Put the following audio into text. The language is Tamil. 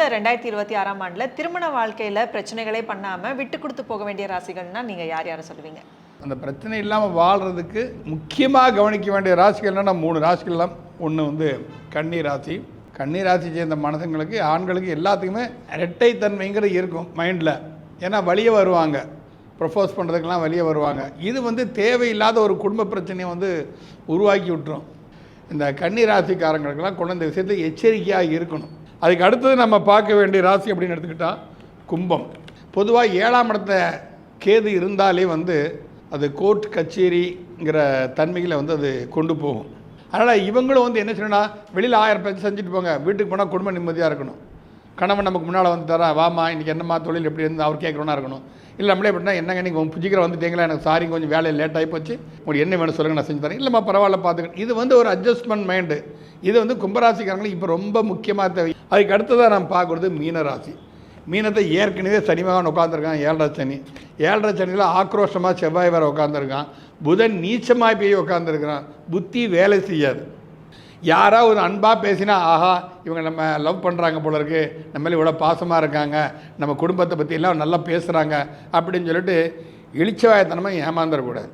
இந்த 2026ஆம் ஆண்டில் திருமண வாழ்க்கையில் பிரச்சனைகளே பண்ணாமல் விட்டு கொடுத்து போக வேண்டிய ராசிகள்னா நீங்கள் யாரை சொல்லுவீங்க? அந்த பிரச்சனை இல்லாமல் வாழ்கிறதுக்கு முக்கியமாக கவனிக்க வேண்டிய ராசிகள்னால் நான் 3 ராசிகள்லாம். ஒன்று வந்து கன்னி ராசி. கன்னி ராசி சேர்ந்த மனுஷங்களுக்கு, ஆண்களுக்கு எல்லாத்துக்குமே இரட்டைத்தன்மைங்கிறது இருக்கும் மைண்டில். ஏன்னா வெளியே வருவாங்க, ப்ரப்போஸ் பண்ணுறதுக்கெல்லாம் வெளியே வருவாங்க. இது வந்து தேவையில்லாத ஒரு குடும்ப பிரச்சனையை வந்து உருவாக்கி விட்டுரும். இந்த கன்னி ராசிக்காரங்களுக்கெல்லாம் கொண்டு இந்த விஷயத்தை எச்சரிக்கையாக இருக்கணும். அதுக்கு அடுத்தது நம்ம பார்க்க வேண்டிய ராசி அப்படின்னு எடுத்துக்கிட்டால் கும்பம். பொதுவாக 7ஆம் இடத்த கேது இருந்தாலே வந்து அது கோர்ட் கச்சேரிங்கிற தன்மையில் வந்து அது கொண்டு போகும். அதனால் இவங்களும் வந்து என்ன செய்யணும்னா, வெளியில் 1000 பேச்சு செஞ்சுட்டு போங்க, வீட்டுக்கு போனால் குடும்பம் நிம்மதியாக இருக்கணும். கணவன் நமக்கு முன்னால் வந்து தரா, வாமா இன்றைக்கி என்னம்மா தொழில் எப்படி இருந்து அவர் கேட்குறோன்னா இருக்கணும். இல்லை நம்மளே எப்படின்னா, என்னங்க நீங்கள் சீக்கிரம் வந்துட்டீங்களா, எனக்கு சாரி கொஞ்சம் வேலை லேட் ஆகி போச்சு, உங்களுக்கு என்ன வேணும் சொல்லுங்கள் நான் செஞ்சு தரேன். இல்லைம்மா பரவாயில்ல பார்த்துக்கணும். இது வந்து ஒரு அட்ஜஸ்ட்மெண்ட் மைண்டு. இது வந்து கும்பராசிக்காரங்களுக்கு இப்போ ரொம்ப முக்கியமாக தேவை. அதுக்கு அடுத்ததாக நம்ம பார்க்குறது மீனராசி. மீனத்தை ஏற்கனவே சனி மகன் உட்காந்துருக்கான், 7.5 சனி. 7.5 சனியில் ஆக்ரோஷமாக செவ்வாய் வேறு உட்காந்துருக்கான். புதன் நீச்சமாக போய் உட்காந்துருக்கிறான். புத்தி வேலை செய்யாது. யாராவது ஒரு அன்பாக பேசினா, ஆஹா இவங்க நம்ம லவ் பண்ணுறாங்க போல இருக்குது, நம்மளே இவ்வளோ பாசமாக இருக்காங்க, நம்ம குடும்பத்தை பற்றி எல்லாம் நல்லா பேசுகிறாங்க அப்படின்னு சொல்லிட்டு இளிச்சவாயத்தனமாக ஏமாந்துடக்கூடாது.